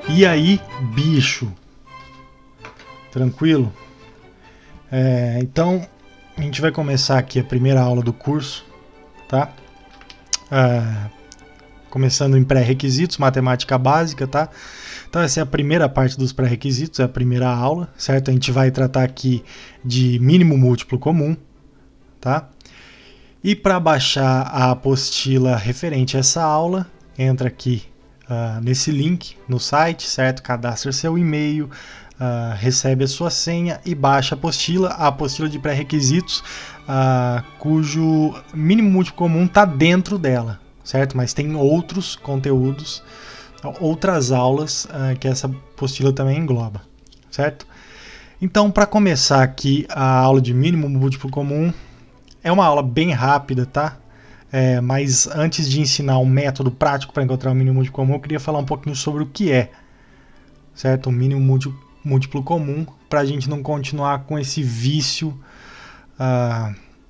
E aí, bicho? Tranquilo? Então, a gente vai começar aqui a primeira aula do curso, tá? Começando em pré-requisitos, matemática básica, tá? Então essa é a primeira parte dos pré-requisitos, é a primeira aula, certo? A gente vai tratar aqui de mínimo múltiplo comum, tá? E para baixar a apostila referente a essa aula, entra aqui nesse link no site, certo? Cadastra seu e-mail, recebe a sua senha e baixa a apostila de pré-requisitos, cujo mínimo múltiplo comum está dentro dela, certo? Mas tem outros conteúdos, outras aulas que essa apostila também engloba, certo? Então, para começar aqui a aula de mínimo múltiplo comum, é uma aula bem rápida, tá? Mas antes de ensinar um método prático para encontrar o mínimo múltiplo comum, eu queria falar um pouquinho sobre o que é, certo? O mínimo múltiplo comum, para a gente não continuar com esse vício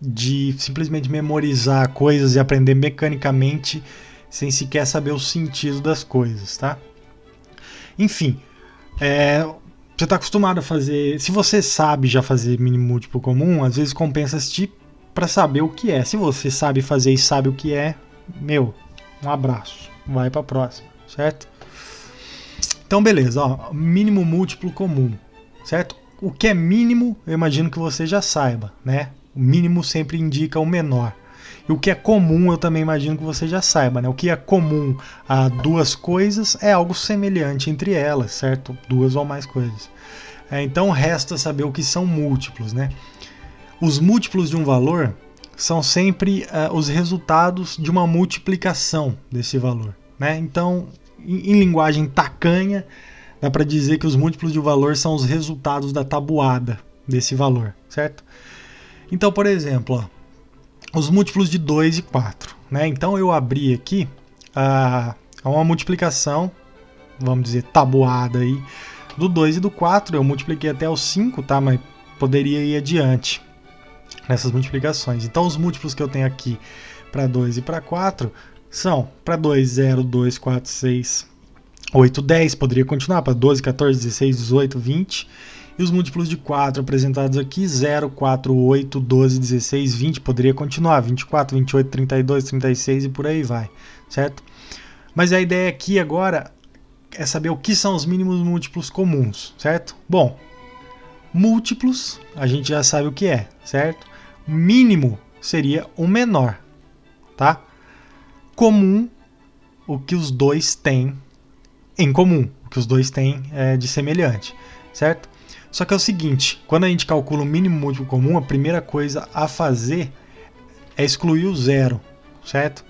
de simplesmente memorizar coisas e aprender mecanicamente sem sequer saber o sentido das coisas, tá? Enfim, você está acostumado a fazer... Se você sabe já fazer mínimo múltiplo comum, às vezes compensa assistir para saber o que é. Se você sabe fazer e sabe o que é, um abraço. Vai para a próxima, certo? Então, beleza, ó, mínimo múltiplo comum, certo? O que é mínimo, eu imagino que você já saiba, né? O mínimo sempre indica o menor. E o que é comum, eu também imagino que você já saiba, né? O que é comum a duas coisas é algo semelhante entre elas, certo? Duas ou mais coisas. Então, resta saber o que são múltiplos, né? Os múltiplos de um valor são sempre os resultados de uma multiplicação desse valor, né? Então, em linguagem tacanha, dá para dizer que os múltiplos de um valor são os resultados da tabuada desse valor, certo? Então, por exemplo, os múltiplos de 2 e 4, né? Então, eu abri aqui uma multiplicação, vamos dizer, tabuada aí, do 2 e do 4. Eu multipliquei até o 5, tá? Mas poderia ir adiante nessas multiplicações. Então, os múltiplos que eu tenho aqui para 2 e para 4 são para 2, 0, 2, 4, 6, 8, 10. Poderia continuar para 12, 14, 16, 18, 20. E os múltiplos de 4 apresentados aqui, 0, 4, 8, 12, 16, 20. Poderia continuar, 24, 28, 32, 36 e por aí vai, certo? Mas a ideia aqui agora é saber o que são os mínimos múltiplos comuns, certo? Bom, múltiplos, a gente já sabe o que é, certo? Mínimo seria o menor, tá? Comum, o que os dois têm em comum, o que os dois têm de semelhante, certo? Só que é o seguinte, quando a gente calcula o mínimo múltiplo comum, a primeira coisa a fazer é excluir o zero, certo?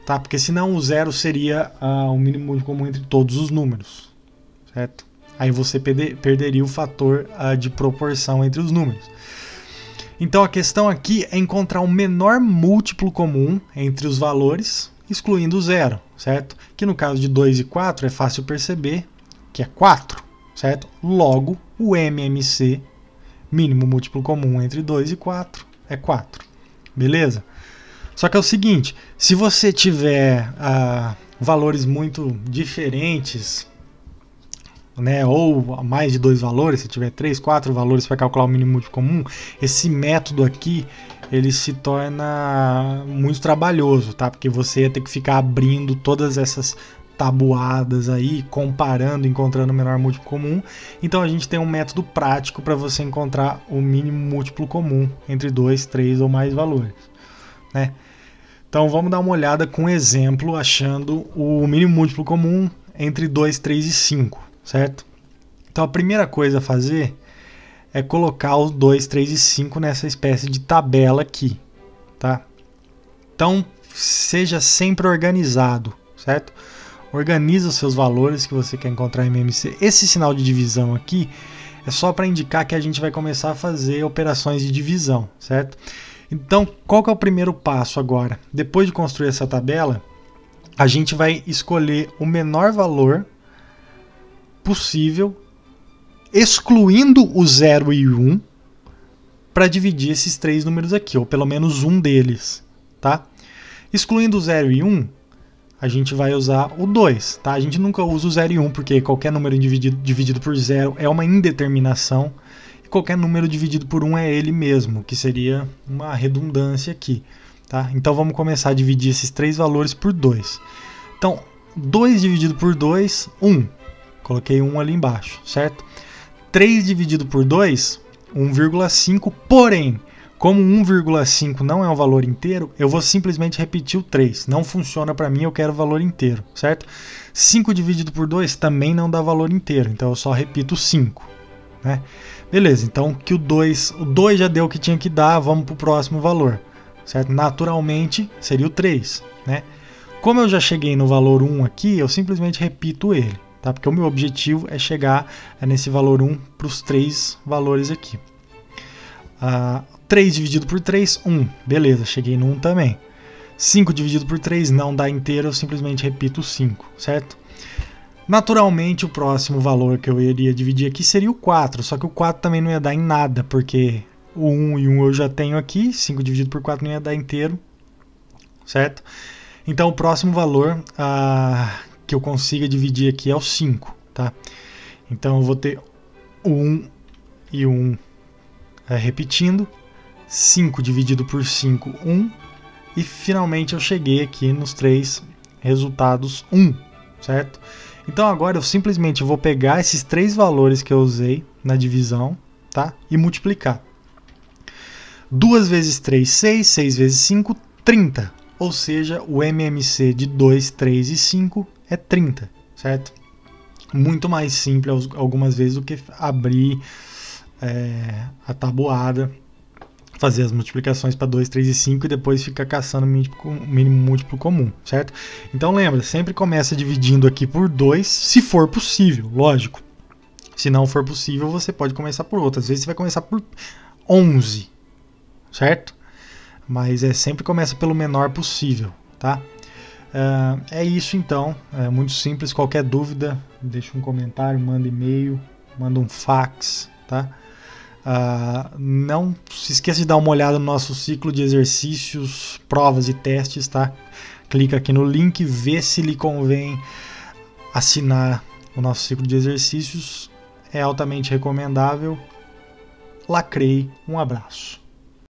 Tá? Porque senão o zero seria o mínimo múltiplo comum entre todos os números, certo? Aí você perderia o fator de proporção entre os números. Então a questão aqui é encontrar o menor múltiplo comum entre os valores, excluindo o zero, certo? Que no caso de 2 e 4 é fácil perceber que é 4, certo? Logo, o MMC, mínimo múltiplo comum entre 2 e 4, é 4. Beleza? Só que é o seguinte, se você tiver valores muito diferentes, né, ou mais de 2 valores, se tiver 3, 4 valores para calcular o mínimo múltiplo comum, esse método aqui ele se torna muito trabalhoso, tá? Porque você ia ter que ficar abrindo todas essas tabuadas aí, comparando, encontrando o menor múltiplo comum. Então a gente tem um método prático para você encontrar o mínimo múltiplo comum entre 2, 3 ou mais valores, né? Então vamos dar uma olhada com um exemplo achando o mínimo múltiplo comum entre 2, 3 e 5, certo? Então a primeira coisa a fazer é colocar os 2, 3 e 5 nessa espécie de tabela aqui, tá? Então seja sempre organizado, certo? Organiza os seus valores que você quer encontrar em MMC. Esse sinal de divisão aqui é só para indicar que a gente vai começar a fazer operações de divisão, certo? Então, qual que é o primeiro passo agora? Depois de construir essa tabela, a gente vai escolher o menor valor possível, excluindo o 0 e o 1, para dividir esses três números aqui, ou pelo menos um deles, tá? Excluindo o 0 e 1, a gente vai usar o 2, tá? A gente nunca usa o 0 e 1, porque qualquer número dividido por 0 é uma indeterminação, e qualquer número dividido por 1 é ele mesmo, que seria uma redundância aqui, tá? Então vamos começar a dividir esses três valores por 2. Então, 2 dividido por 2, 1. Coloquei 1 ali embaixo, certo? 3 dividido por 2, 1,5, porém, como 1,5 não é um valor inteiro, eu vou simplesmente repetir o 3. Não funciona para mim, eu quero valor inteiro, certo? 5 dividido por 2 também não dá valor inteiro, então eu só repito 5. Né? Beleza, então que o 2 já deu o que tinha que dar, vamos para o próximo valor. Certo? Naturalmente seria o 3. Né? Como eu já cheguei no valor 1 aqui, eu simplesmente repito ele. Tá? Porque o meu objetivo é chegar nesse valor 1 para os 3 valores aqui. 3 dividido por 3, 1. Beleza, cheguei no 1 também. 5 dividido por 3 não dá inteiro, eu simplesmente repito 5, certo? Naturalmente, o próximo valor que eu iria dividir aqui seria o 4, só que o 4 também não ia dar em nada, porque o 1 e 1 eu já tenho aqui, 5 dividido por 4 não ia dar inteiro, certo? Então, o próximo valor que eu consiga dividir aqui é o 5, tá? Então, eu vou ter o 1 e o 1 repetindo, 5 dividido por 5, 1, e finalmente eu cheguei aqui nos 3 resultados 1, certo? Então agora eu simplesmente vou pegar esses 3 valores que eu usei na divisão, tá? E multiplicar. 2 vezes 3, 6, 6 vezes 5, 30. Ou seja, o MMC de 2, 3 e 5 é 30, certo? Muito mais simples algumas vezes do que abrir a tabuada, fazer as multiplicações para 2, 3 e 5 e depois ficar caçando o mínimo múltiplo comum, certo? Então lembra, sempre começa dividindo aqui por 2, se for possível, lógico. Se não for possível, você pode começar por outro. Às vezes você vai começar por 11, certo? Mas sempre começa pelo menor possível, tá? É isso então, é muito simples. Qualquer dúvida, deixa um comentário, manda e-mail, manda um fax, tá? Não se esqueça de dar uma olhada no nosso ciclo de exercícios, provas e testes, tá? Clica aqui no link, vê se lhe convém assinar o nosso ciclo de exercícios. É altamente recomendável. Lacrei, um abraço.